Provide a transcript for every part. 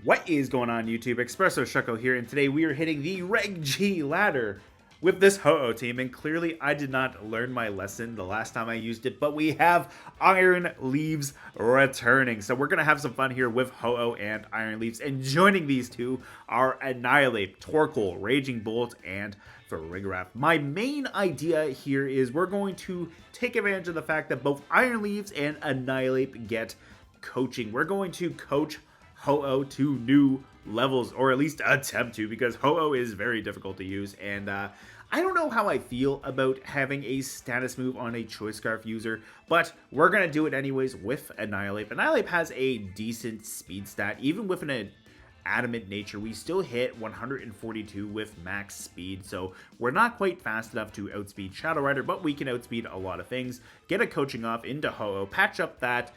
What is going on, YouTube? Espresso Shucko here, and today we are hitting the Reg G ladder with this Ho-Oh team, and clearly I did not learn my lesson the last time I used it, but we have Iron Leaves returning. So we're going to have some fun here with Ho-Oh and Iron Leaves, and joining these two are Annihilape, Torkoal, Raging Bolt, and Farigiraf. My main idea here is we're going to take advantage of the fact that both Iron Leaves and Annihilape get coaching. We're going to coach Ho-Oh to new levels, or at least attempt to, because Ho-Oh is very difficult to use, and I don't know how I feel about having a status move on a Choice Scarf user, but we're going to do it anyways with Annihilape. Annihilape has a decent speed stat. Even with an adamant nature, we still hit 142 with max speed, so we're not quite fast enough to outspeed Shadow Rider, but we can outspeed a lot of things, get a coaching off into Ho-Oh, patch up that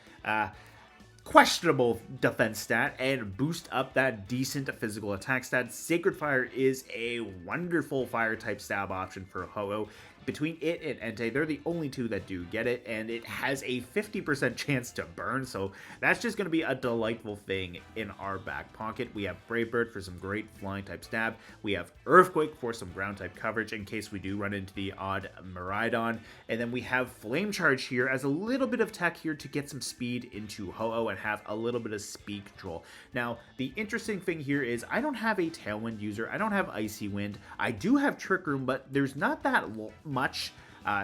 questionable defense stat, and boost up that decent physical attack stat. Sacred Fire is a wonderful fire type stab option for Ho-Oh. Between it and Entei, they're the only two that do get it, and it has a 50% chance to burn, so that's just going to be a delightful thing in our back pocket. We have Brave Bird for some great flying type stab. We have Earthquake for some ground type coverage in case we do run into the odd Miraidon, and then we have Flame Charge here as a little bit of tech here to get some speed into Ho-Oh and have a little bit of speed control. Now, the interesting thing here is I don't have a Tailwind user. I don't have Icy Wind. I do have Trick Room, but there's not that much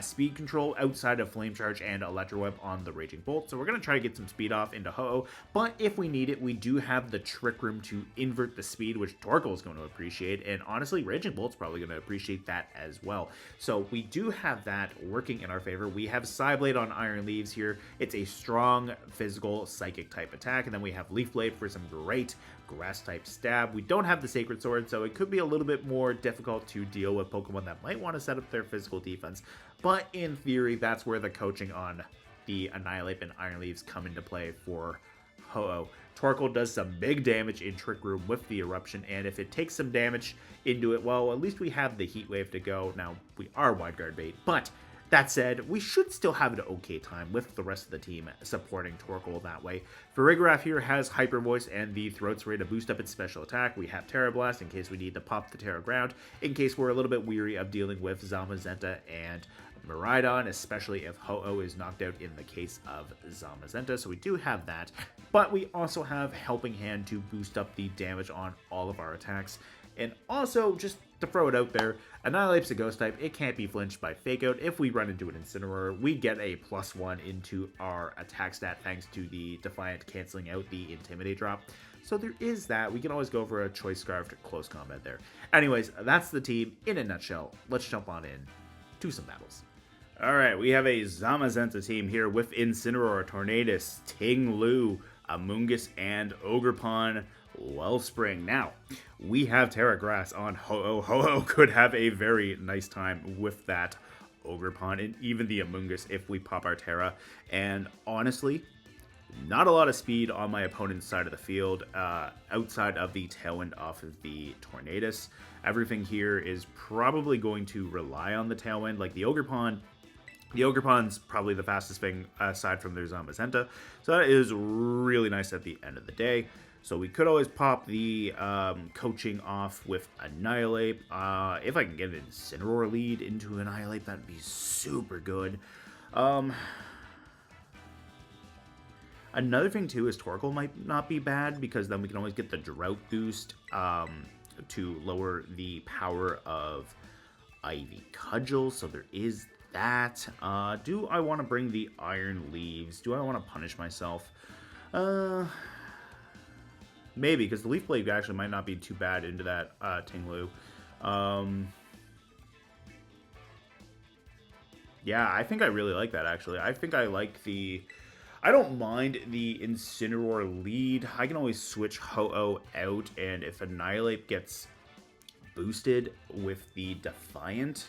speed control outside of Flame Charge and Electro Web on the Raging Bolt, so we're going to try to get some speed off into Ho-Oh, but if we need it, we do have the Trick Room to invert the speed, which Torkoal is going to appreciate, and honestly, Raging Bolt's probably going to appreciate that as well. So we do have that working in our favor. We have Psyblade on Iron Leaves here. It's a strong physical psychic type attack, and then we have Leaf Blade for some great grass type stab. We don't have the Sacred Sword, so it could be a little bit more difficult to deal with Pokemon that might want to set up their physical defense, but in theory, that's where the coaching on the Annihilape and Iron Leaves come into play for Ho-Oh. Torkoal does some big damage in Trick Room with the Eruption, and if it takes some damage into it, well, at least we have the Heat Wave to go. Now, we are Wide Guard bait, but that said, we should still have an okay time with the rest of the team supporting Torkoal that way. Farigiraf here has Hyper Voice and the Throat Spray to boost up its special attack. We have Terra Blast in case we need to pop the Terra Ground, in case we're a little bit weary of dealing with Zamazenta and Miraidon, especially if Ho-Oh is knocked out in the case of Zamazenta, so we do have that. But we also have Helping Hand to boost up the damage on all of our attacks. And also, just to throw it out there, Annihilape's a ghost type. It can't be flinched by Fake Out. If we run into an Incineroar, we get a +1 into our attack stat thanks to the Defiant canceling out the Intimidate drop. So there is that. We can always go for a Choice Scarf to close combat there. Anyways, that's the team in a nutshell. Let's jump on in to some battles. Alright, we have a Zamazenta team here with Incineroar, Tornadus, Ting-Lu, Amoonguss, and Ogerpon Wellspring. Now, we have Terra Grass on Ho-Oh. Ho-Oh could have a very nice time with that Ogerpon and even the Amoonguss if we pop our Terra. And honestly, not a lot of speed on my opponent's side of the field outside of the Tailwind off of the Tornadus. Everything here is probably going to rely on the Tailwind, like the Ogerpon. The Ogerpon's probably the fastest thing aside from their Zamazenta, so that is really nice at the end of the day. So we could always pop the coaching off with Annihilape. If I can get an Incineroar lead into Annihilape, that'd be super good. Another thing too is Torkoal might not be bad, because then we can always get the Drought boost to lower the power of Ivy Cudgel, so there is that. Do I want to bring the Iron Leaves? Do I want to punish myself? Maybe, because the Leaf Blade actually might not be too bad into that Ting-Lu. Yeah, I think I really like that, actually. I think I like the... I don't mind the Incineroar lead. I can always switch Ho-Oh out, and if Annihilape gets boosted with the Defiant,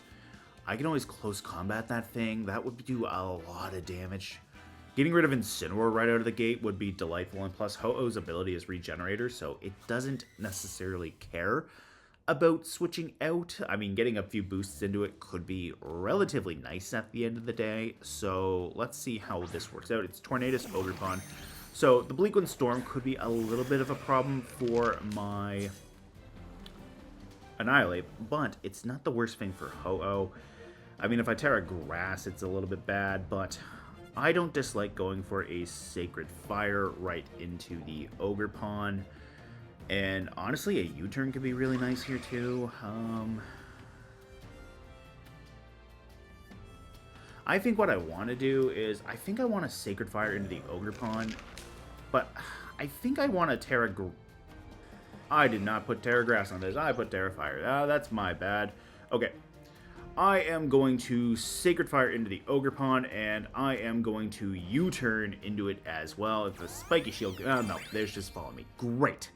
I can always close combat that thing. That would do a lot of damage. Getting rid of Incineroar right out of the gate would be delightful, and plus Ho-Oh's ability is Regenerator, so it doesn't necessarily care about switching out. I mean, getting a few boosts into it could be relatively nice at the end of the day, so let's see how this works out. It's Tornadus, Ogerpon, So the Bleak Wind Storm could be a little bit of a problem for my Annihilape, but it's not the worst thing for Ho-Oh. I mean, if I Terra Grass, it's a little bit bad, but I don't dislike going for a Sacred Fire right into the Ogre Pond. And honestly, a U-turn could be really nice here too. I think what I want to do is, I think I want to Sacred Fire into the Ogre Pond, but I think I want to I did not put Terra Grass on this. I put Terra Fire. That's my bad. Okay. I am going to Sacred Fire into the Ogre Pond, and I am going to U-turn into it as well. If the Spiky Shield... no, there's just following me. Great.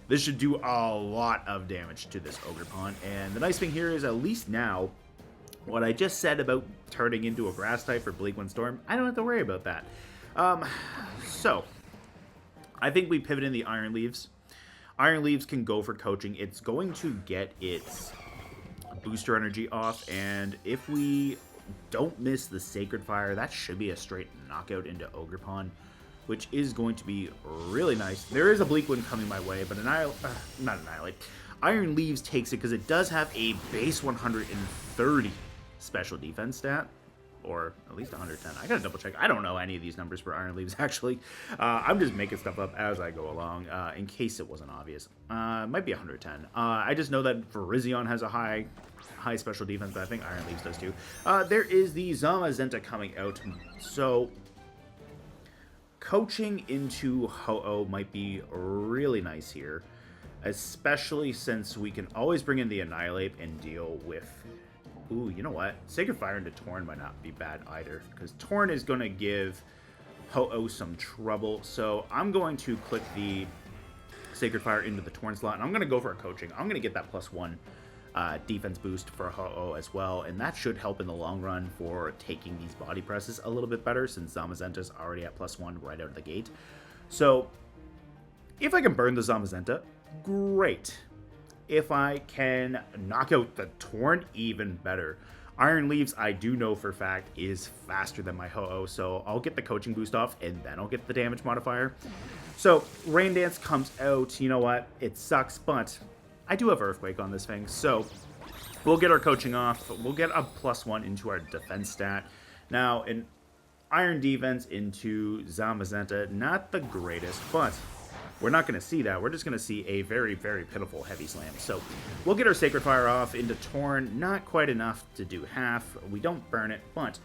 This should do a lot of damage to this Ogre Pond, and the nice thing here is, at least now, what I just said about turning into a Grass type for Bleak Wind Storm, I don't have to worry about that. So, I think we pivot in the Iron Leaves. Iron Leaves can go for coaching. It's going to get its booster energy off, and if we don't miss the Sacred Fire, that should be a straight knockout into Ogre Pond, which is going to be really nice. There is a Bleak Wind coming my way, but not Annihilate. Iron Leaves takes it because it does have a base 130 special defense stat, or at least 110. I gotta double check. I don't know any of these numbers for Iron Leaves, actually. I'm just making stuff up as I go along, in case it wasn't obvious. It might be 110. I just know that Virizion has a high special defense, but I think Iron Leaves does too. There is the Zamazenta coming out, so coaching into Ho-Oh might be really nice here, especially since we can always bring in the Annihilape and deal with... Ooh, you know what? Sacred Fire into Torn might not be bad either, because Torn is going to give Ho-Oh some trouble. So I'm going to click the Sacred Fire into the Torn slot, and I'm going to go for a coaching. I'm going to get that +1 defense boost for Ho-Oh as well, and that should help in the long run for taking these body presses a little bit better, since Zamazenta's already at +1 right out of the gate. So if I can burn the Zamazenta, great. If I can knock out the Torn, even better. Iron Leaves, I do know for a fact, is faster than my Ho-Oh, so I'll get the coaching boost off, and then I'll get the damage modifier. So, Rain Dance comes out. You know what? It sucks, but I do have Earthquake on this thing, so we'll get our coaching off. We'll get a +1 into our defense stat. Now, an Iron Defense into Zamazenta, not the greatest, but we're not going to see that. We're just going to see a very, very pitiful Heavy Slam. So we'll get our Sacred Fire off into Torn. Not quite enough to do half. We don't burn it, but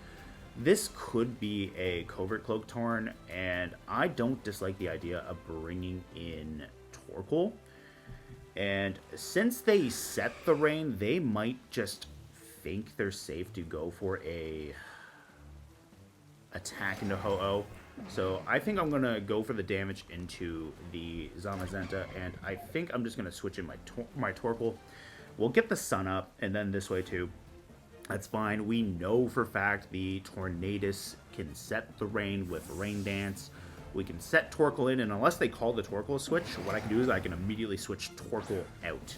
this could be a Covert Cloak Torn, and I don't dislike the idea of bringing in Torkoal. And since they set the rain, they might just think they're safe to go for a attack into Ho-Oh. So I think I'm going to go for the damage into the Zamazenta, and I think I'm just going to switch in my Torkoal. We'll get the sun up, and then this way too. That's fine. We know for a fact the Tornadus can set the rain with Rain Dance. We can set Torkoal in, and unless they call the Torkoal switch, what I can do is I can immediately switch Torkoal out.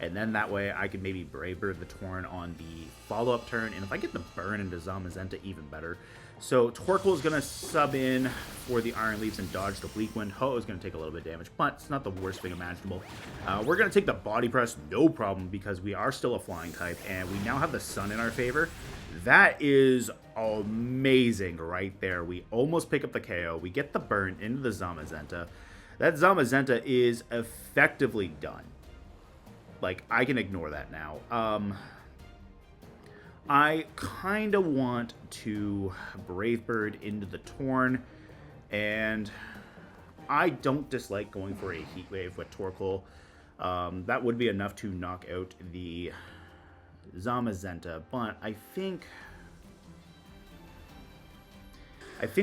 And then that way I can maybe Brave Bird the Torn on the follow-up turn, and if I get the burn into Zamazenta, even better. So Torkoal is going to sub in for the Iron Leaves and dodge the Bleak Wind. Ho is going to take a little bit of damage, but it's not the worst thing imaginable. We're going to take the Body Press, no problem, because we are still a flying type, and we now have the Sun in our favor. That is amazing right there. We almost pick up the KO. We get the burn into the Zamazenta. That Zamazenta is effectively done. Like, I can ignore that now. I kind of want to Brave Bird into the Torn, and I don't dislike going for a Heat Wave with Torkoal. That would be enough to knock out the Zamazenta, but I think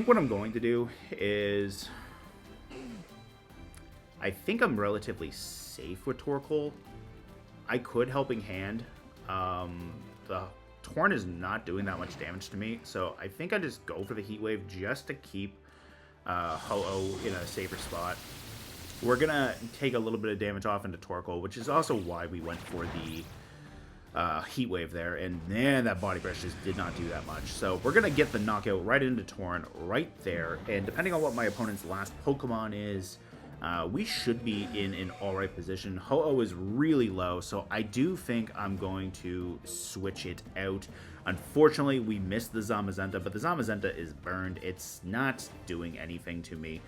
what I'm going to do is I think I'm relatively safe with Torkoal. I could Helping Hand. The Torn is not doing that much damage to me, so I think I just go for the Heat Wave just to keep Ho-Oh in a safer spot. We're going to take a little bit of damage off into Torkoal, which is also why we went for the Heat Wave there, and man, that Body Press just did not do that much. So we're gonna get the knockout right into Torn right there, and depending on what my opponent's last Pokemon is, we should be in an alright position. Ho-Oh is really low, so I do think I'm going to switch it out. Unfortunately, we missed the Zamazenta, but the Zamazenta is burned. It's not doing anything to me.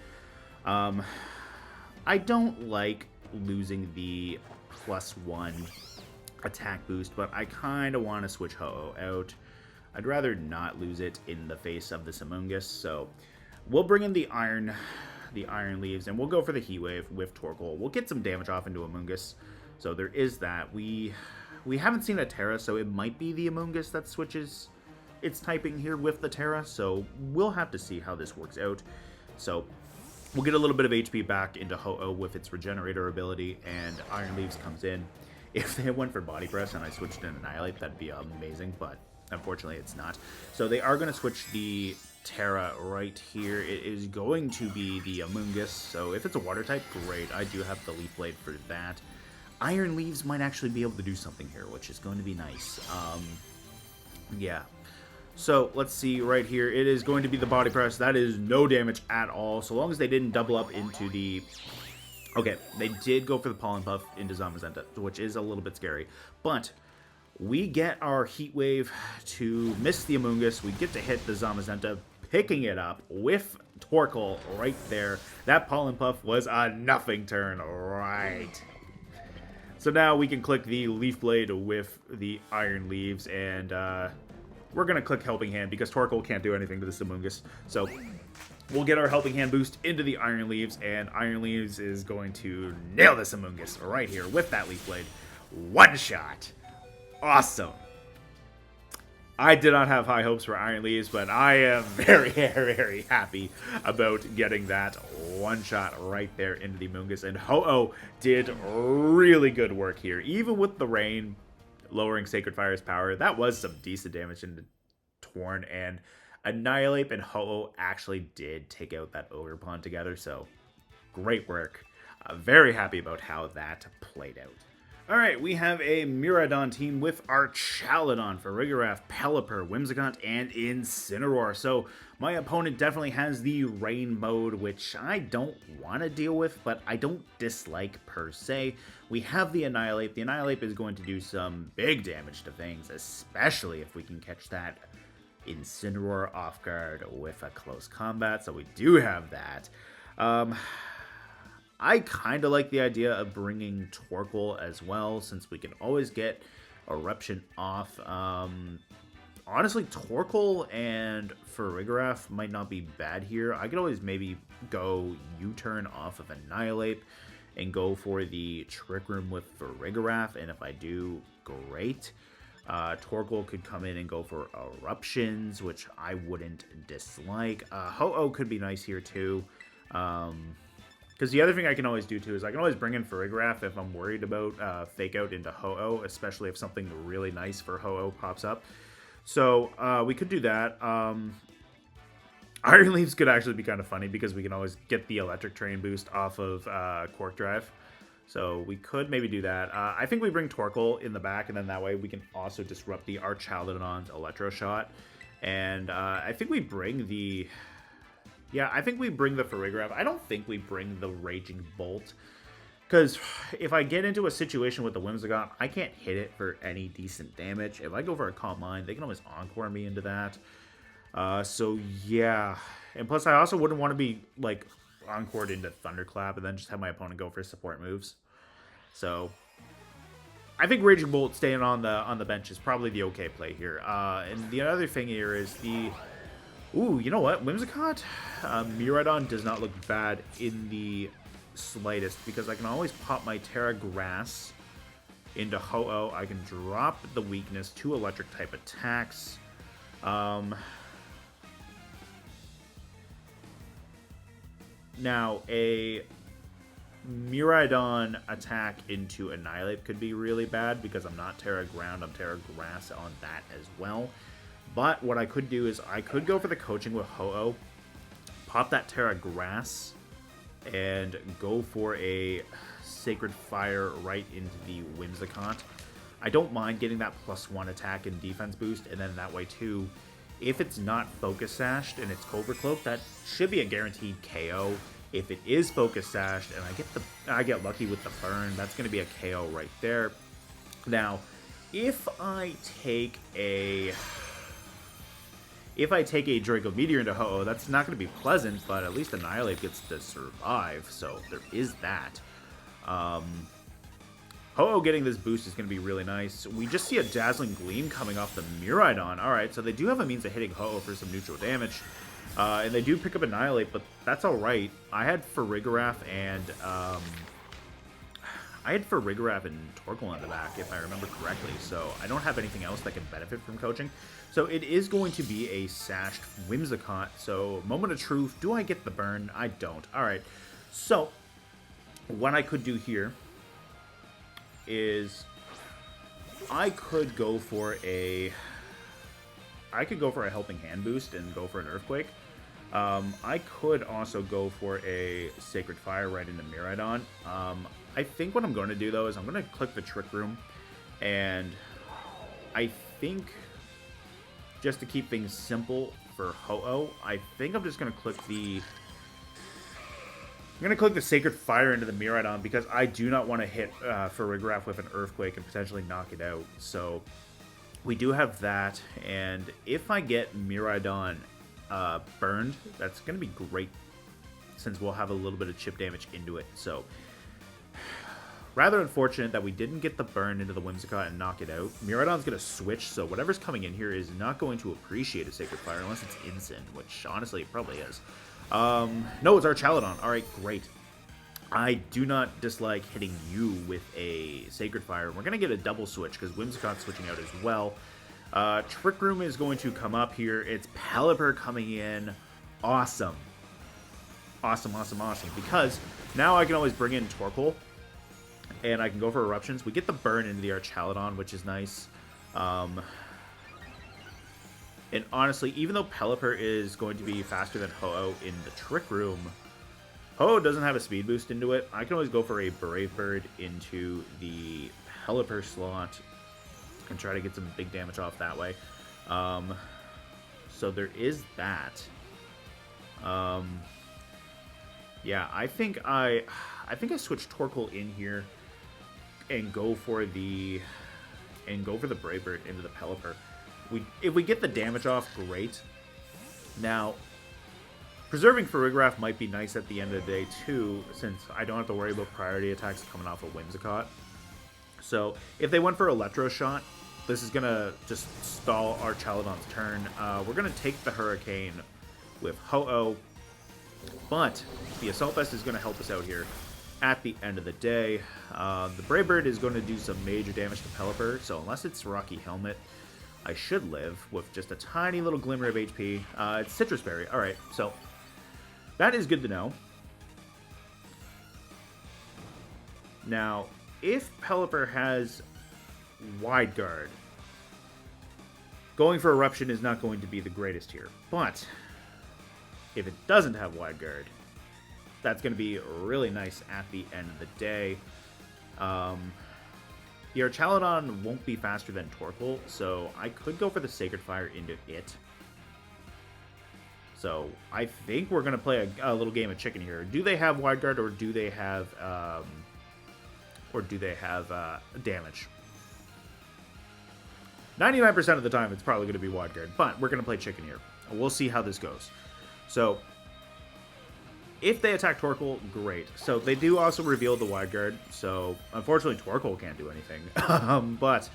I don't like losing the +1 attack boost, but I kind of want to switch Ho-Oh out. I'd rather not lose it in the face of this Amoonguss, so we'll bring in the Iron Leaves, and we'll go for the Heat Wave with Torkoal. We'll get some damage off into Amoonguss, so there is that. We haven't seen a Terra, so it might be the Amoonguss that switches its typing here with the Terra, so we'll have to see how this works out. So we'll get a little bit of HP back into Ho-Oh with its Regenerator ability, and Iron Leaves comes in. If they went for Body Press and I switched an Annihilape, that'd be amazing, but unfortunately it's not. So they are going to switch the Terra right here. It is going to be the Amoonguss, so if it's a Water type, great. I do have the Leaf Blade for that. Iron Leaves might actually be able to do something here, which is going to be nice. Yeah. So let's see right here. It is going to be the Body Press. That is no damage at all, so long as they didn't double up into the... Okay, they did go for the Pollen Puff into Zamazenta, which is a little bit scary. But we get our Heat Wave to miss the Amoonguss. We get to hit the Zamazenta, picking it up with Torkoal right there. That Pollen Puff was a nothing turn, right? So now we can click the Leaf Blade with the Iron Leaves, and we're going to click Helping Hand because Torkoal can't do anything to this Amoonguss. So we'll get our Helping Hand boost into the Iron Leaves, and Iron Leaves is going to nail this Amoonguss right here with that Leaf Blade. One shot. Awesome. I did not have high hopes for Iron Leaves, but I am very, very happy about getting that one shot right there into the Amoonguss. And Ho-Oh did really good work here. Even with the rain lowering Sacred Fire's power, that was some decent damage into Torn, and Annihilape and Ho-Oh actually did take out that Ogre Pond together, so great work. Very happy about how that played out. Alright, we have a Miraidon team with Archaludon, Farigiraf, Pelipper, Whimsicott, and Incineroar. So my opponent definitely has the Rain mode, which I don't want to deal with, but I don't dislike per se. We have the Annihilape. The Annihilape is going to do some big damage to things, especially if we can catch that Incineroar off guard with a close combat, so we do have that. I kind of like the idea of bringing Torkoal as well, since we can always get Eruption off. Honestly, Torkoal and Farigiraf might not be bad here. I could always maybe go U-turn off of Annihilape and go for the Trick Room with Farigiraf, and if I do, great. Torkoal could come in and go for Eruptions, which I wouldn't dislike. Ho-Oh could be nice here too. Because the other thing I can always do too is I can always bring in Farigiraf if I'm worried about Fake Out into Ho-Oh, especially if something really nice for Ho-Oh pops up. So we could do that. Iron Leaves could actually be kind of funny because we can always get the Electric Train boost off of Quark Drive. So we could maybe do that. I think we bring Torkoal in the back, and then that way we can also disrupt the Archaludon's Electro Shot. And I think we bring the... Yeah, I think we bring the Farigiraf. I don't think we bring the Raging Bolt. Because if I get into a situation with the Whimsicott, I can't hit it for any decent damage. If I go for a Calm Mind, they can always Encore me into that. So yeah. And plus, I also wouldn't want to be, like, Encored into Thunderclap and then just have my opponent go for support moves. So I think Raging Bolt staying on the bench is probably the okay play here. And the other thing here is the... Ooh, you know what? Whimsicott? Miraidon does not look bad in the slightest because I can always pop my Terra Grass into Ho-Oh. I can drop the weakness to electric type attacks. Now, a Miraidon attack into Annihilape could be really bad because I'm not Terra Ground, I'm Terra Grass on that as well. But what I could do is I could go for the coaching with Ho-Oh, pop that Terra Grass, and go for a Sacred Fire right into the Whimsicott. I don't mind getting that +1 attack and defense boost, and then that way too, if it's not focus sashed and it's Cobra Cloak, that should be a guaranteed KO. If it is focus sashed and I get lucky with the burn, that's going to be a KO right there. Now, if I take a Draco Meteor into Ho-Oh, that's not going to be pleasant, but at least Annihilape gets to survive, so there is that. Ho-Oh getting this boost is going to be really nice. We just see a Dazzling Gleam coming off the Miraidon. Alright, so they do have a means of hitting Ho-Oh for some neutral damage. And they do pick up Annihilape, but that's alright. I had Farigiraf and Torkoal in the back, if I remember correctly, so I don't have anything else that can benefit from coaching. So it is going to be a sashed Whimsicott, so Moment of Truth. Do I get the burn? I don't. Alright, so what I could do here is I could go for a Helping Hand boost and go for an Earthquake. I could also go for a Sacred Fire right into Miraidon. I think what I'm going to do, though, is I'm going to click the Trick Room, and I think, just to keep things simple for Ho-Oh, I think I'm just going to click the Sacred Fire into the Miraidon, because I do not want to hit Farigiraf with an Earthquake and potentially knock it out. So we do have that, and if I get Miraidon burned, that's going to be great, since we'll have a little bit of chip damage into it. So rather unfortunate that we didn't get the burn into the Whimsicott and knock it out. Miraidon's going to switch, so whatever's coming in here is not going to appreciate a Sacred Fire unless it's Instant, which honestly it probably is. No, it's our Chaladon. Alright, great. I do not dislike hitting you with a Sacred Fire. We're going to get a double switch because Whimsicott's switching out as well. Trick Room is going to come up here. It's Pelipper coming in. Awesome. Awesome, awesome, awesome. Because now I can always bring in Torkoal, and I can go for Eruptions. We get the burn into the Archaladon, which is nice. And honestly, even though Pelipper is going to be faster than Ho-Oh in the Trick Room, Ho-Oh doesn't have a speed boost into it. I can always go for a Brave Bird into the Pelipper slot and try to get some big damage off that way. So there is that. Yeah, I think I switch Torkoal in here and go for the Brave Bird into the Pelipper. If we get the damage off, great. Now, preserving Farigiraf might be nice at the end of the day too, since I don't have to worry about priority attacks coming off of Whimsicott. So if they went for Electro Shot, this is gonna just stall our Chaladon's turn. We're gonna take the Hurricane with Ho-Oh, but the Assault Vest is gonna help us out here at the end of the day. The Brave Bird is going to do some major damage to Pelipper, so unless it's Rocky Helmet, I should live with just a tiny little glimmer of HP. It's Citrus Berry. Alright, so that is good to know. Now, if Pelipper has Wide Guard, going for Eruption is not going to be the greatest here. But if it doesn't have Wide Guard, that's going to be really nice at the end of the day. The Archaladon won't be faster than Torkoal, so I could go for the Sacred Fire into it. So I think we're going to play a little game of chicken here. Do they have Wide Guard, or do they have damage? 99% of the time, it's probably going to be Wide Guard, but we're going to play chicken here. We'll see how this goes. So if they attack Torkoal, great. So they do also reveal the Wide Guard, so unfortunately Torkoal can't do anything. But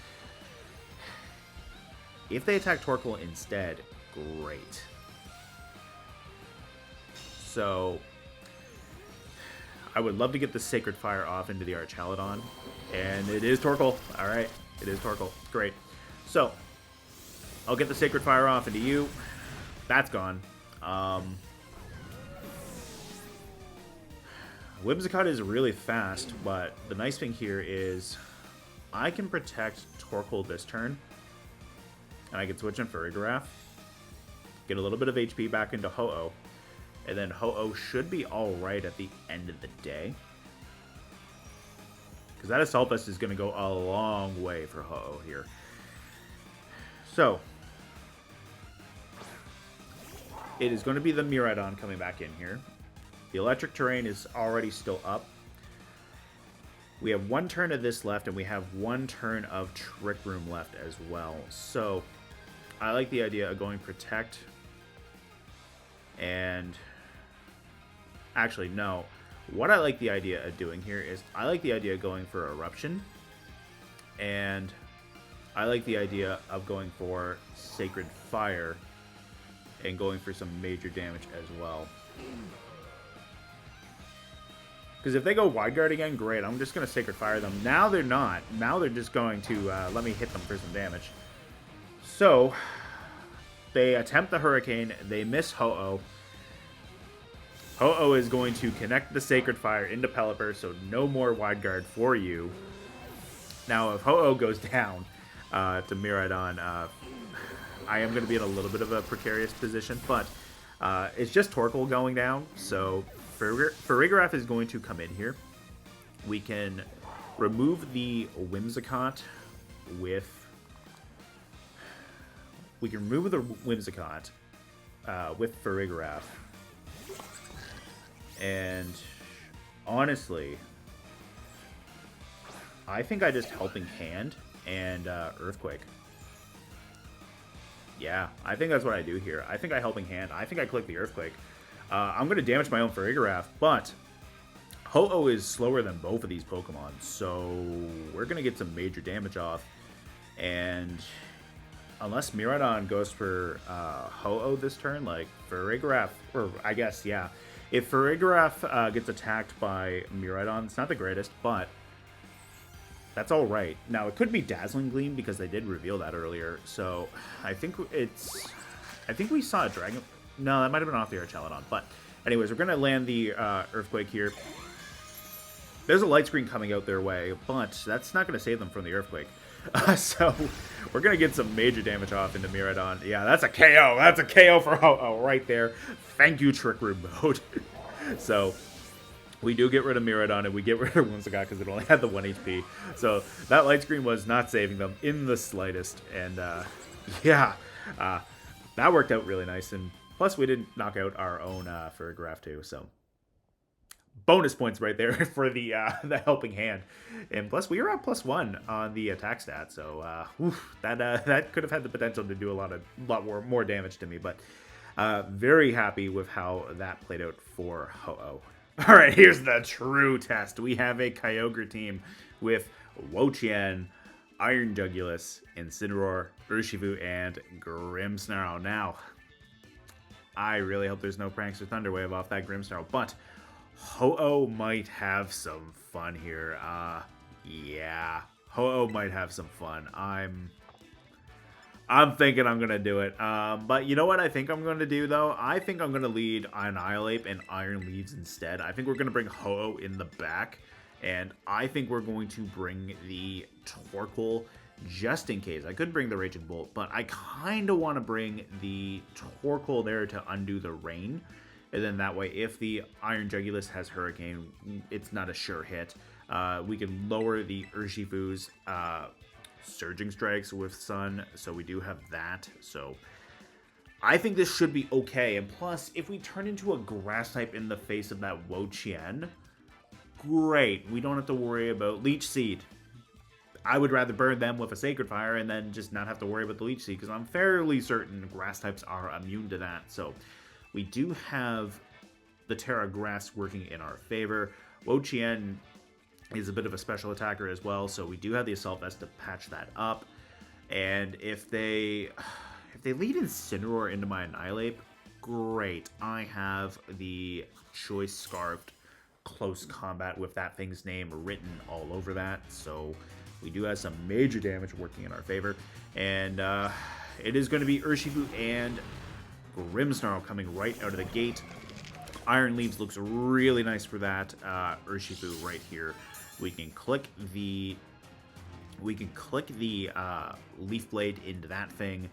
if they attack Torkoal instead, great. So I would love to get the Sacred Fire off into the Archaladon, and it is Torkoal. Alright, it is Torkoal. Great. So I'll get the Sacred Fire off into you. That's gone. Whimsicott is really fast, but the nice thing here is I can protect Torkoal this turn, and I can switch in Farigiraf, get a little bit of HP back into Ho-Oh, and then Ho-Oh should be alright at the end of the day. because that Assault Vest is going to go a long way for Ho-Oh here. So, it is going to be the Miraidon coming back in here. The Electric Terrain is already still up. We have 1 turn of this left, and we have 1 turn of Trick Room left as well. So, I like the idea of going Protect. And... Actually, no. What I like the idea of doing here is I like the idea of going for Eruption. And I like the idea of going for Sacred Fire. And going for some major damage as well. Because if they go Wide Guard again, great. I'm just going to Sacred Fire them. Now they're not. Now they're just going to let me hit them for some damage. So, they attempt the Hurricane. They miss Ho-Oh. Ho-Oh is going to connect the Sacred Fire into Pelipper, so no more Wide Guard for you. Now, if Ho-Oh goes down to Miraidon, I am going to be in a little bit of a precarious position, but it's just Torkoal going down, so Farigiraf is going to come in here. We can remove the Whimsicott with... We can remove the Whimsicott with Farigiraf. And honestly, I think I just Helping Hand and Earthquake. Yeah, I think that's what I do here. I think I Helping Hand. I think I click the Earthquake. I'm going to damage my own Farigiraf, but Ho-Oh is slower than both of these Pokemon, so we're going to get some major damage off. And unless Miraidon goes for Ho-Oh this turn, like Farigiraf, or I guess, yeah. If Farigiraf gets attacked by Miraidon, it's not the greatest, but that's all right. Now, it could be Dazzling Gleam because they did reveal that earlier. So, I think we saw a Dragon... No, that might have been off the Archelodon. But, anyways, we're going to land the Earthquake here. There's a Light Screen coming out their way, but that's not going to save them from the Earthquake. So, we're going to get some major damage off into Miraidon. Yeah, that's a KO. That's a KO for Ho-Oh right there. Thank you, Trick Room mode. So, we do get rid of Miraidon, and we get rid of Whimsicott because it only had the 1 HP. So, that Light Screen was not saving them in the slightest. And, yeah, that worked out really nice. And plus, we didn't knock out our own Farigiraf too, so... Bonus points right there for the Helping Hand. And plus, we were at +1 on the attack stat, so that could have had the potential to do a lot more damage to me. But very happy with how that played out for Ho-Oh. All right, here's the true test. We have a Kyogre team with Wo-Chien, Iron Jugulus, Incineroar, Urshifu, and Grimmsnarl. Now, I really hope there's no Pranks or Thunderwave off that Grimmsnarl, but Ho-Oh might have some fun here. Yeah, Ho-Oh might have some fun. I'm thinking I'm gonna do it. But you know what I think I'm gonna do though? I think I'm gonna lead Annihilape and Iron Leaves instead. I think we're gonna bring Ho-Oh in the back, and I think we're going to bring the Torkoal just in case. I could bring the Raging Bolt, but I kind of want to bring the Torkoal there to undo the rain. And then that way, if the Iron Jugulus has Hurricane, it's not a sure hit. We can lower the Urshifu's Surging Strikes with Sun, so we do have that. So I think this should be okay. And plus, if we turn into a Grass type in the face of that Wo-Chien, great. We don't have to worry about Leech Seed. I would rather burn them with a Sacred Fire and then just not have to worry about the Leech Seed, because I'm fairly certain Grass types are immune to that. So we do have the Terra Grass working in our favor. Wo-Chien is a bit of a special attacker as well, so we do have the Assault Vest to patch that up. And if they lead Incineroar into my Annihilape, great. I have the Choice Scarfed Close Combat with that thing's name written all over that, so we do have some major damage working in our favor. And it is going to be Urshifu and Grimmsnarl coming right out of the gate. Iron Leaves looks really nice for that. Urshifu right here. We can click the Leaf Blade into that thing.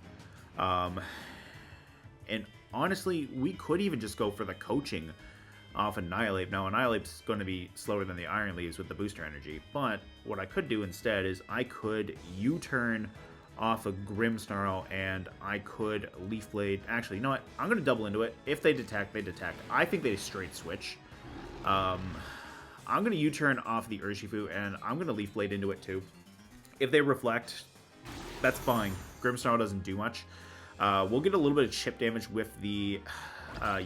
And honestly, we could even just go for the coaching off Annihilape. Now, Annihilape's going to be slower than the Iron Leaves with the booster energy, but what I could do instead is I could U-turn off a Grimmsnarl, and I could Leaf Blade. Actually, you know what? I'm going to double into it. If they detect, they detect. I think they straight switch. I'm going to U-turn off the Urshifu, and I'm going to Leaf Blade into it too. If they reflect, that's fine. Grimmsnarl doesn't do much. We'll get a little bit of chip damage with the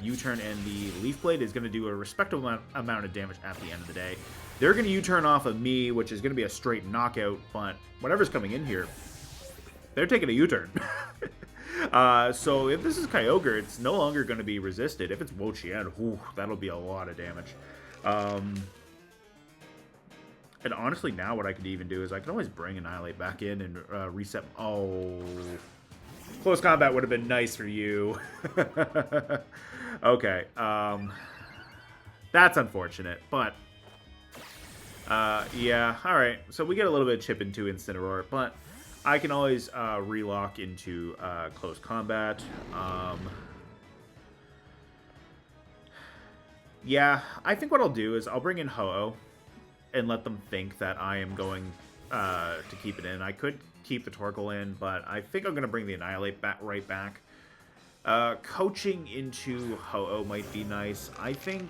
U-turn, and the Leaf Blade is going to do a respectable amount of damage at the end of the day. They're going to U-turn off of me, which is going to be a straight knockout, but whatever's coming in here, they're taking a U-turn. So if this is Kyogre, it's no longer going to be resisted. If it's Wo-Chien, that'll be a lot of damage. And honestly, now what I could even do is I can always bring Annihilape back in and reset. Oh, close combat would have been nice for you. Okay, that's unfortunate, but yeah, all right. So we get a little bit of chip into Incineroar, but I can always relock into close combat. Yeah, I think what I'll do is I'll bring in Ho-Oh and let them think that I am going to keep it in. I could keep the Torkoal in, but I think I'm going to bring the Annihilape right back. Coaching into Ho-Oh might be nice. I think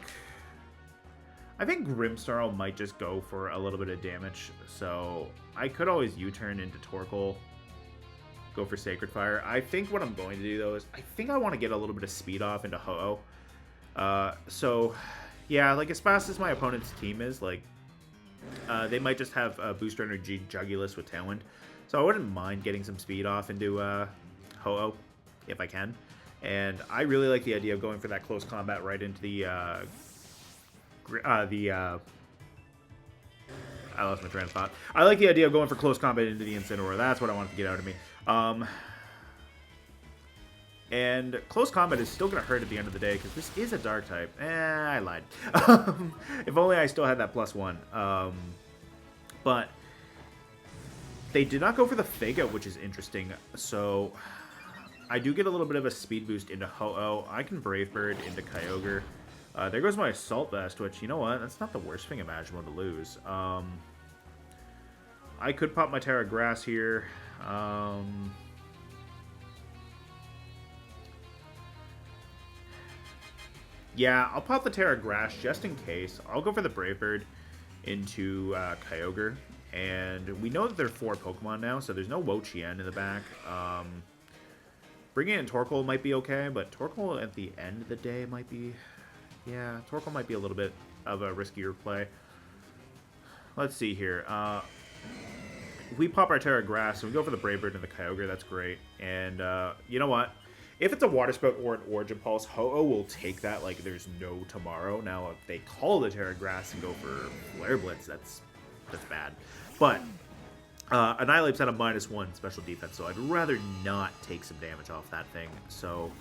Grimmsnarl might just go for a little bit of damage, so I could always U-turn into Torkoal, go for Sacred Fire. I think what I'm going to do, though, is I think I want to get a little bit of speed off into Ho-Oh. So, yeah, like, as fast as my opponent's team is, like, they might just have Booster Energy Jugulis with Tailwind. So I wouldn't mind getting some speed off into Ho-Oh, if I can. And I really like the idea of going for that close combat right into the I lost my train of thought. I like the idea of going for close combat into the Incineroar. That's what I wanted to get out of me. And close combat is still going to hurt at the end of the day, because this is a dark type. I lied. If only I still had that +1. But they did not go for the Fake Out, which is interesting. So I do get a little bit of a speed boost into Ho-Oh. I can Brave Bird into Kyogre. There goes my Assault Vest, which, you know what? That's not the worst thing imaginable to lose. I could pop my Terra Grass here. Yeah, I'll pop the Terra Grass just in case. I'll go for the Brave Bird into Kyogre. And we know that there are 4 Pokemon now, so there's no Wo-Chien in the back. Bringing in Torkoal might be okay, but Torkoal at the end of the day might be... Yeah, Torkoal might be a little bit of a riskier play. Let's see here. If we pop our Terra Grass and we go for the Brave Bird and the Kyogre, that's great. And you know what? If it's a Water Spout or an Origin Pulse, Ho-Oh will take that like there's no tomorrow. Now, if they call the Terra Grass and go for Flare Blitz, that's bad. But Annihilape's at a -1 special defense, so I'd rather not take some damage off that thing. So,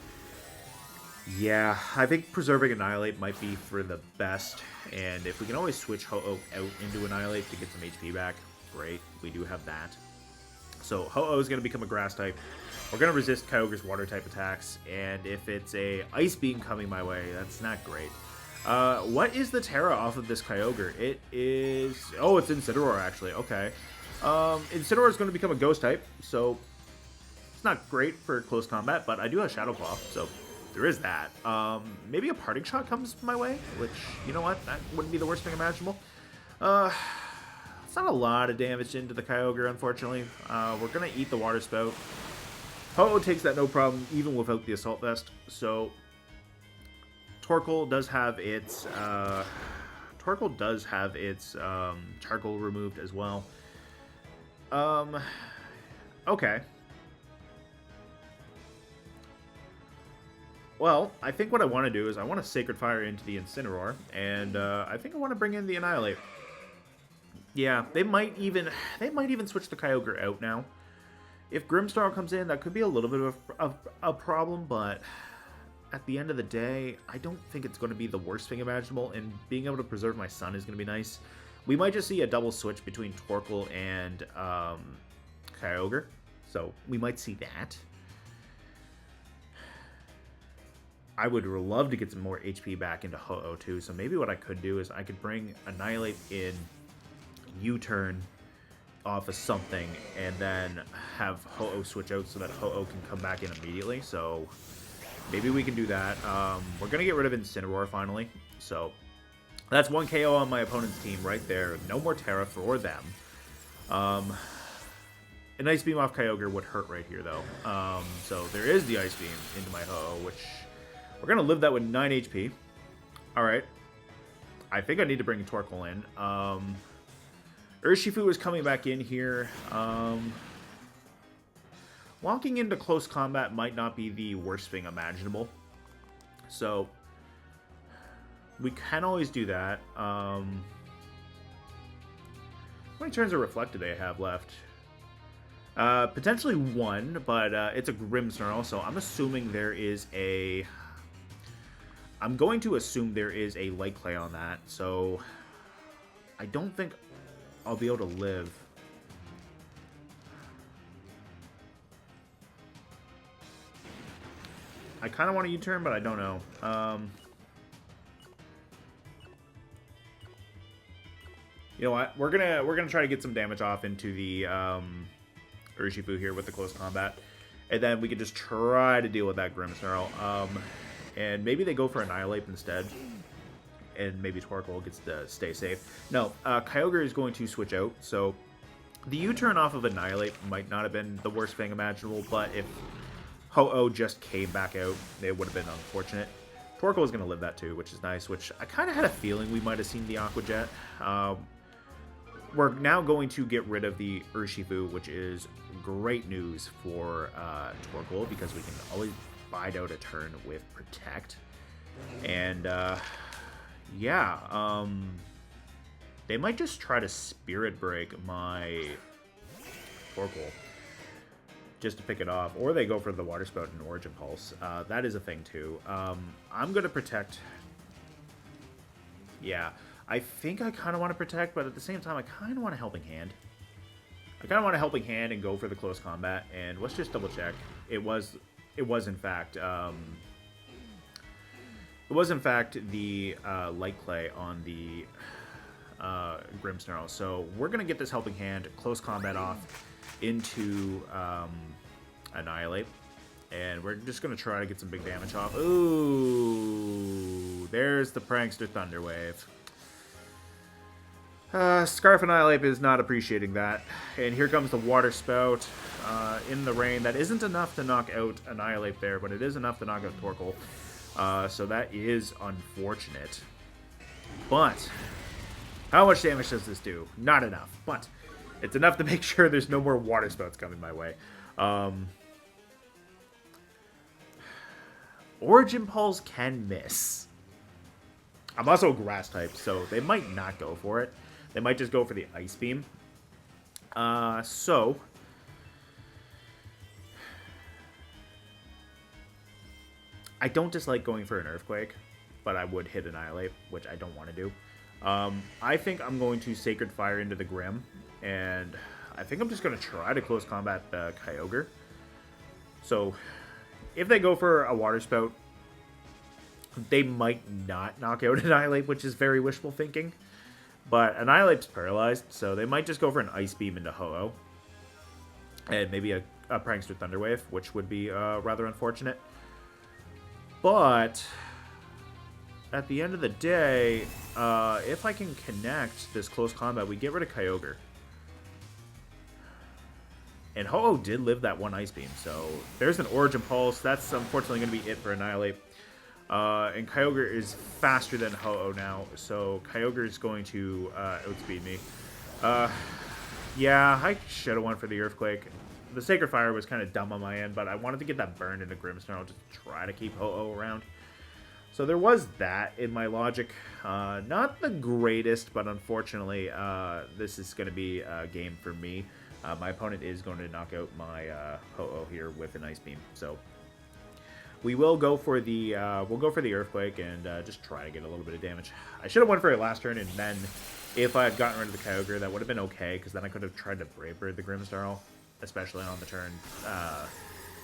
yeah, I think preserving Annihilape might be for the best. And if we can always switch Ho-Oh out into Annihilape to get some HP back, great. We do have that. So Ho-Oh is going to become a Grass type. We're going to resist Kyogre's Water type attacks. And if it's a Ice Beam coming my way, that's not great. What is the Terra off of this Kyogre? It is... Oh, it's Incineroar, actually. Okay. Incineroar is going to become a Ghost type, so it's not great for close combat, but I do have Shadow Claw, so there is that. Maybe a Parting Shot comes my way, which, you know what, that wouldn't be the worst thing imaginable. It's not a lot of damage into the Kyogre, unfortunately. We're going to eat the Water Spout. Ho-Oh takes that no problem, even without the Assault Vest, so... Torkoal does have its charcoal removed as well. Okay. Well, I think what I want to do is I want to Sacred Fire into the Incineroar, and I think I want to bring in the Annihilape. Yeah, they might even switch the Kyogre out now. If Grimmsnarl comes in, that could be a little bit of a problem, but at the end of the day, I don't think it's going to be the worst thing imaginable, and being able to preserve my son is going to be nice. We might just see a double switch between Torkoal and Kyogre, so we might see that. I would love to get some more HP back into Ho-Oh too. So maybe what I could do is I could bring Annihilape in, U-turn off of something, and then have Ho-Oh switch out so that Ho-Oh can come back in immediately. So maybe we can do that. We're going to get rid of Incineroar finally. So that's 1 KO on my opponent's team right there. No more Terra for them. An Ice Beam off Kyogre would hurt right here, though. So there is the Ice Beam into my Ho-Oh, which we're going to live that with 9 HP. Alright. I think I need to bring Torkoal in. Urshifu is coming back in here. Walking into close combat might not be the worst thing imaginable. So we can always do that. How many turns of Reflect do they have left? Potentially 1, but it's a Grimmsnarl, so I'm assuming there is a... I'm going to assume there is a Light Clay on that, so I don't think I'll be able to live. I kind of want to U-turn, but I don't know. You know what? We're gonna try to get some damage off into the Urshifu here with the close combat, and then we can just try to deal with that Grimmsnarl. And maybe they go for Annihilape instead, and maybe Torkoal gets to stay safe. No, Kyogre is going to switch out, so the U-turn off of Annihilape might not have been the worst thing imaginable, but if Ho-Oh just came back out, it would have been unfortunate. Torkoal is going to live that too, which is nice, which I kind of had a feeling we might have seen the Aqua Jet. We're now going to get rid of the Urshifu, which is great news for Torkoal, because we can always bide out a turn with Protect. And, yeah, they might just try to Spirit Break my Torkoal just to pick it off, or they go for the Water Spout and Origin Pulse. That is a thing, too. I'm going to Protect. Yeah, I think I kind of want to Protect, but at the same time, I kind of want a Helping Hand. I kind of want a Helping Hand and go for the close combat, and let's just double check. It was in fact the Light Clay on the Grimmsnarl. So we're gonna get this Helping Hand, close combat off into Annihilape, and we're just gonna try to get some big damage off. Ooh, there's the Prankster Thunderwave. Scarf Annihilape is not appreciating that. And here comes the Water Spout in the rain. That isn't enough to knock out Annihilape there, but it is enough to knock out Torkoal. So that is unfortunate. But how much damage does this do? Not enough, but it's enough to make sure there's no more Water Spouts coming my way. Origin Pulse can miss. I'm also a Grass type, so they might not go for it. They might just go for the Ice Beam. So I don't dislike going for an Earthquake, but I would hit Annihilape, which I don't want to do. I think I'm going to Sacred Fire into the Grim, and I think I'm just going to try to close combat the Kyogre. So if they go for a Water Spout, they might not knock out Annihilape, which is very wishful thinking. But Annihilape's paralyzed, so they might just go for an Ice Beam into Ho-Oh. And maybe a Prankster Thunderwave, which would be rather unfortunate. But at the end of the day, if I can connect this close combat, we get rid of Kyogre. And Ho-Oh did live that one Ice Beam, so there's an Origin Pulse. That's unfortunately going to be it for Annihilape. And Kyogre is faster than Ho-Oh now, so Kyogre is going to outspeed me. Yeah, I should have went for the Earthquake. The Sacred Fire was kind of dumb on my end, but I wanted to get that burn into Grimmsnarl just to try to keep Ho-Oh around. So there was that in my logic. Not the greatest, but unfortunately, this is going to be a game for me. My opponent is going to knock out my Ho-Oh here with an Ice Beam, so we will go for the Earthquake and just try to get a little bit of damage. I should have went for it last turn, and then if I had gotten rid of the Kyogre, that would have been okay, because then I could have tried to Brave Bird the Grimmsnarl, especially on the turn.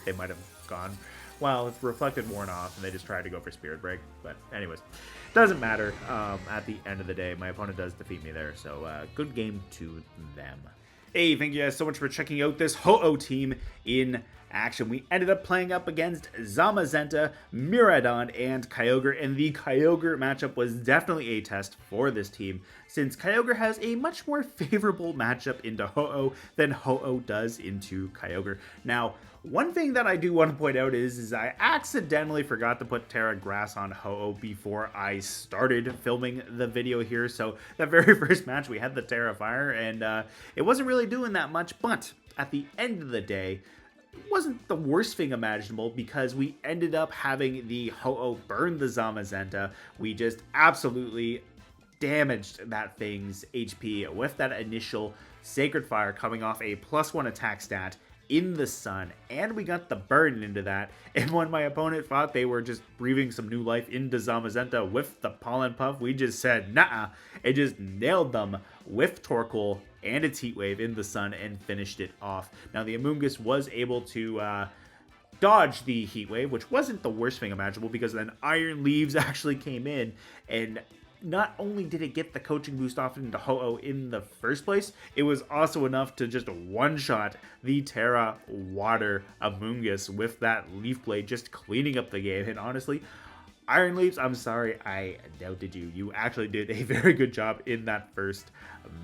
They might have gone well, it's reflected worn off, and they just tried to go for Spirit Break. But anyways, doesn't matter. At the end of the day, my opponent does defeat me there, so good game to them. Hey, thank you guys so much for checking out this Ho-Oh team in action. We ended up playing up against Zamazenta, Miraidon, and Kyogre, and the Kyogre matchup was definitely a test for this team, since Kyogre has a much more favorable matchup into Ho-Oh than Ho-Oh does into Kyogre. Now, one thing that I do want to point out is I accidentally forgot to put Terra Grass on Ho-Oh before I started filming the video here. So that very first match, we had the Terra Fire, and it wasn't really doing that much. But at the end of the day, it wasn't the worst thing imaginable, because we ended up having the Ho-Oh burn the Zamazenta. We just absolutely damaged that thing's HP with that initial Sacred Fire coming off a +1 attack stat in the sun, and we got the burn into that. And when my opponent thought they were just breathing some new life into Zamazenta with the Pollen Puff, we just said nah, and just nailed them with Torkoal and its Heat Wave in the sun and finished it off. Now the Amoonguss was able to dodge the Heat Wave, which wasn't the worst thing imaginable, because then Iron Leaves actually came in, and not only did it get the coaching boost off into Ho-Oh in the first place, it was also enough to just one-shot the Terra Water Amoonguss with that Leaf Blade, just cleaning up the game. And honestly, Iron Leaves, I'm sorry, I doubted you. You actually did a very good job in that first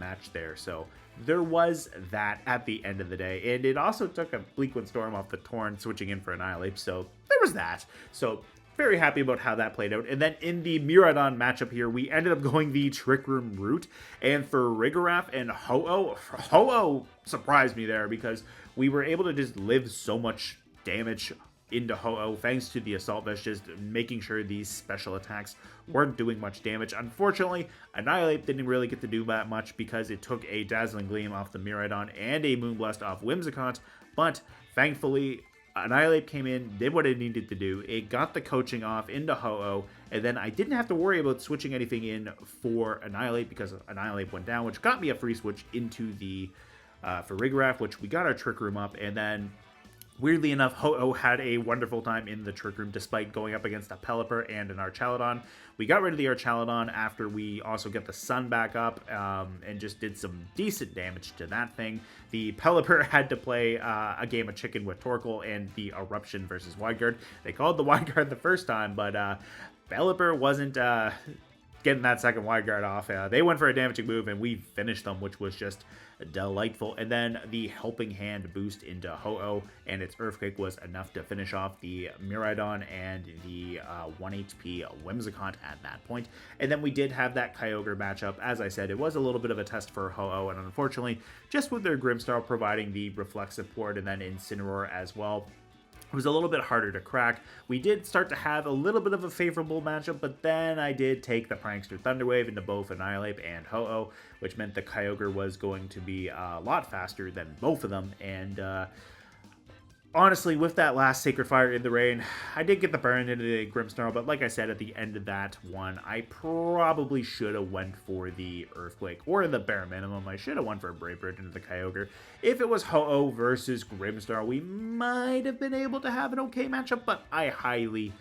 match there. So there was that at the end of the day. And it also took a Bleakwind Storm off the Torn, switching in for Annihilape. So there was that. So very happy about how that played out. And then in the Miraidon matchup here, we ended up going the Trick Room route. And for Farigiraf and Ho-Oh surprised me there, because we were able to just live so much damage into Ho-Oh thanks to the Assault Vest, just making sure these special attacks weren't doing much damage. Unfortunately, Annihilape didn't really get to do that much, because it took a Dazzling Gleam off the Miraidon and a Moonblast off Whimsicott. But thankfully, Annihilape came in, did what it needed to do. It got the coaching off into Ho-Oh, and then I didn't have to worry about switching anything in for Annihilape, because Annihilape went down, which got me a free switch into the Farigiraf, which we got our Trick Room up, and then weirdly enough, Ho-Oh had a wonderful time in the Trick Room despite going up against a Pelipper and an Archaludon. We got rid of the Archaludon after we also got the Sun back up, and just did some decent damage to that thing. The Pelipper had to play a game of chicken with Torkoal and the Eruption versus Wideguard. They called the Wideguard the first time, but Pelipper wasn't getting that second Wideguard off. They went for a damaging move, and we finished them, which was just delightful. And then the Helping Hand boost into Ho-Oh and its Earthquake was enough to finish off the Miraidon and the 1 HP Whimsicott at that point. And then we did have that Kyogre matchup. As I said, it was a little bit of a test for Ho-Oh, and unfortunately, just with their Grimmsnarl providing the Reflect support and then Incineroar as well, it was a little bit harder to crack. We did start to have a little bit of a favorable matchup, but then I did take the Prankster Thunderwave into both Annihilape and Ho-Oh, which meant the Kyogre was going to be a lot faster than both of them. And honestly, with that last Sacred Fire in the rain, I did get the burn into the Grimmsnarl, but like I said, at the end of that one, I probably should have went for the Earthquake, or in the bare minimum, I should have went for a Brave Bird into the Kyogre. If it was Ho-Oh versus Grimmsnarl, we might have been able to have an okay matchup, but I highly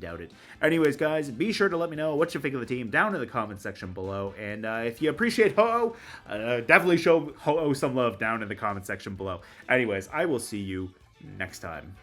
doubt it. Anyways, guys, be sure to let me know what you think of the team down in the comment section below, and if you appreciate Ho-Oh, definitely show Ho-Oh some love down in the comment section below. Anyways, I will see you next time.